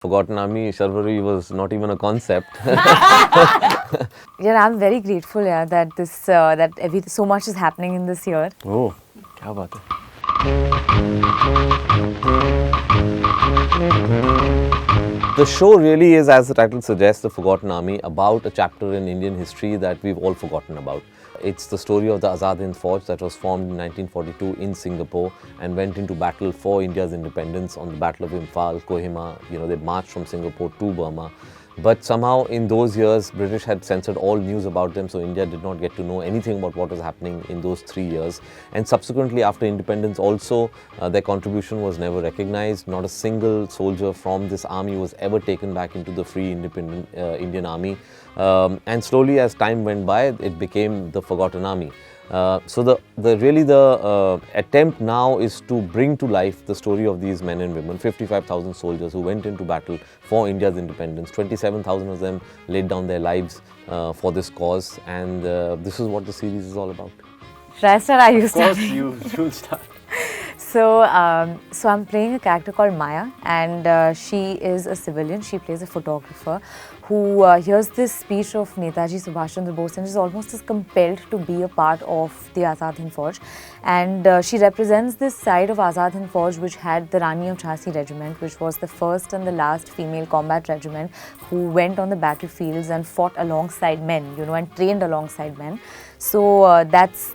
Forgotten Army, Sharvari was not even a concept. Yeah, I'm very grateful, that so much is happening in this year. Oh, क्या बात है? The show really is, as the title suggests, The Forgotten Army, about a chapter in Indian history that we've all forgotten about. It's the story of the Azad Hind Fauj that was formed in 1942 in Singapore and went into battle for India's independence on the Battle of Imphal, Kohima. They marched from Singapore to Burma. But somehow in those years, British had censored all news about them, so India did not get to know anything about what was happening in those 3 years. And subsequently, after independence also, their contribution was never recognized. Not a single soldier from this army was ever taken back into the free independent Indian army. And slowly as time went by, it became the Forgotten Army. So the attempt now is to bring to life the story of these men and women, 55,000 soldiers who went into battle for India's independence. 27,000 of them laid down their lives for this cause, and this is what the series is all about. Should I start? Are you Of course, you'll start. So I'm playing a character called Maya, and she is a civilian. She plays a photographer who hears this speech of Netaji Subhash Chandra Bose and is almost as compelled to be a part of the Azad Hind Fauj. And she represents this side of Azad Hind Fauj which had the Rani of Jhansi regiment, which was the first and the last female combat regiment who went on the battlefields and fought alongside men, and trained alongside men. So that's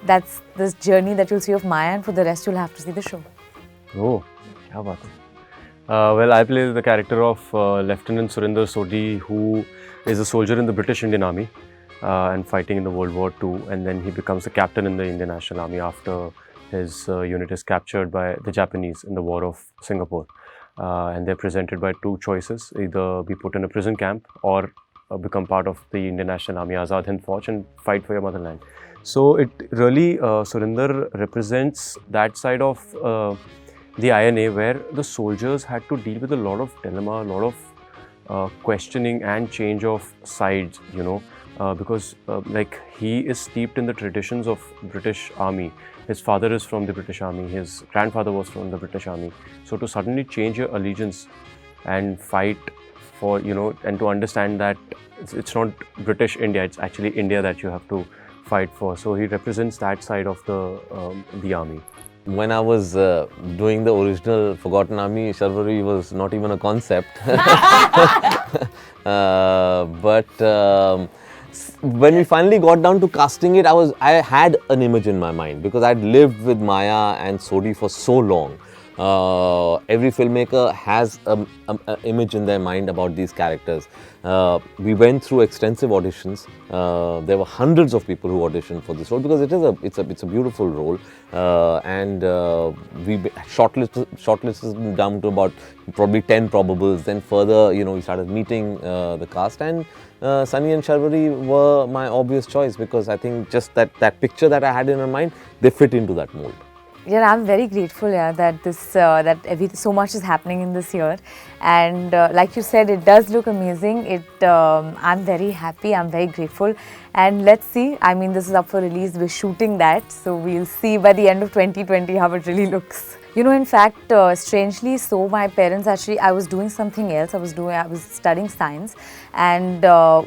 this journey that you'll see of Maya, and for the rest you'll have to see the show. Oh, क्या बात है? Well, I play the character of Lieutenant Surinder Sodhi, who is a soldier in the British Indian Army and fighting in the World War II, and then he becomes a captain in the Indian National Army after his unit is captured by the Japanese in the War of Singapore. And they're presented by two choices: either be put in a prison camp or become part of the Indian National Army, Azad Hind Fauj, and fight for your motherland. So it really, Surinder represents that side of the INA where the soldiers had to deal with a lot of dilemma, a lot of questioning and change of sides, because like he is steeped in the traditions of British Army. His father is from the British Army, his grandfather was from the British Army. So to suddenly change your allegiance and fight for, and to understand that it's not British India, it's actually India that you have to fight for. So he represents that side of the army. When I was doing the original Forgotten Army, Sharvari was not even a concept. But when we finally got down to casting it, I had an image in my mind because I'd lived with Maya and Sodhi for so long. Every filmmaker has an image in their mind about these characters. We went through extensive auditions. There were hundreds of people who auditioned for this role because it's a beautiful role, and we shortlisted down to about probably 10 probables. Then further, we started meeting the cast, and Sunny and Sharvari were my obvious choice because I think just that picture that I had in my mind, they fit into that mold. Yeah, I'm very grateful, that so much is happening in this year, and like you said, it does look amazing. I'm very happy. I'm very grateful, and let's see. I mean, this is up for release. We're shooting that, so we'll see by the end of 2020 how it really looks. In fact, strangely, so my parents actually, I was doing something else. I was studying science, and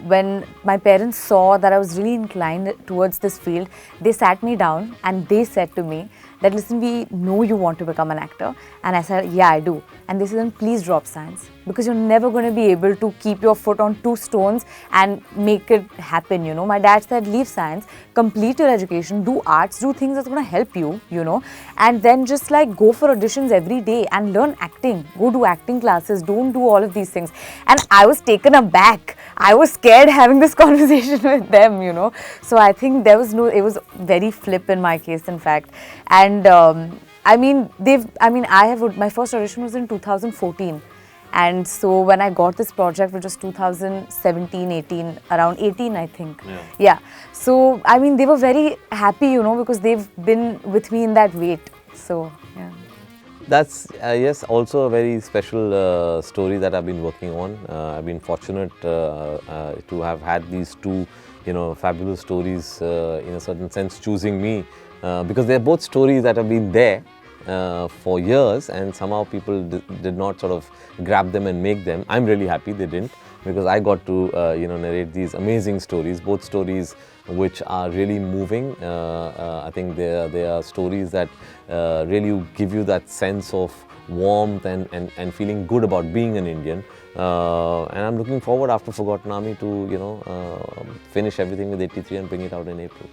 when my parents saw that I was really inclined towards this field, they sat me down and they said to me that, listen, we know you want to become an actor. And I said, yeah, I do. And they said, then please drop science because you're never going to be able to keep your foot on two stones and make it happen, My dad said, leave science, complete your education, do arts, do things that's going to help you, and then just like go for auditions every day and learn acting, go do acting classes, don't do all of these things. And I was taken aback. I was scared having this conversation with them, So I think it was very flip in my case, in fact. And my first audition was in 2014. And so when I got this project, which was 2017, 18, around 18, I think. Yeah. So, they were very happy, because they've been with me in that wait. So, yeah. That's, yes, also a very special story that I've been working on. I've been fortunate to have had these two, fabulous stories in a certain sense choosing me because they're both stories that have been there for years, and somehow people did not sort of grab them and make them. I'm really happy they didn't, because I got to narrate these amazing stories, both stories which are really moving. I think they are stories that really give you that sense of warmth and feeling good about being an Indian. And I'm looking forward after Forgotten Army to finish everything with 83 and bring it out in April.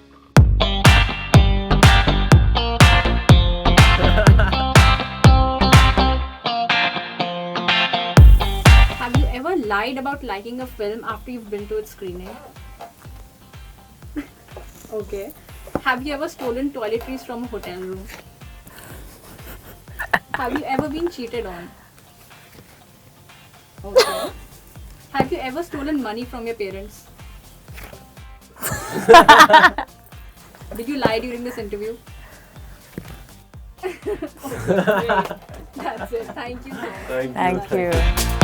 Have you ever lied about liking a film after you've been to its screening? Okay. Have you ever stolen toiletries from a hotel room? Have you ever been cheated on? Okay. Have you ever stolen money from your parents? Did you lie during this interview? Okay, great. That's it. Thank you so much. Thank you.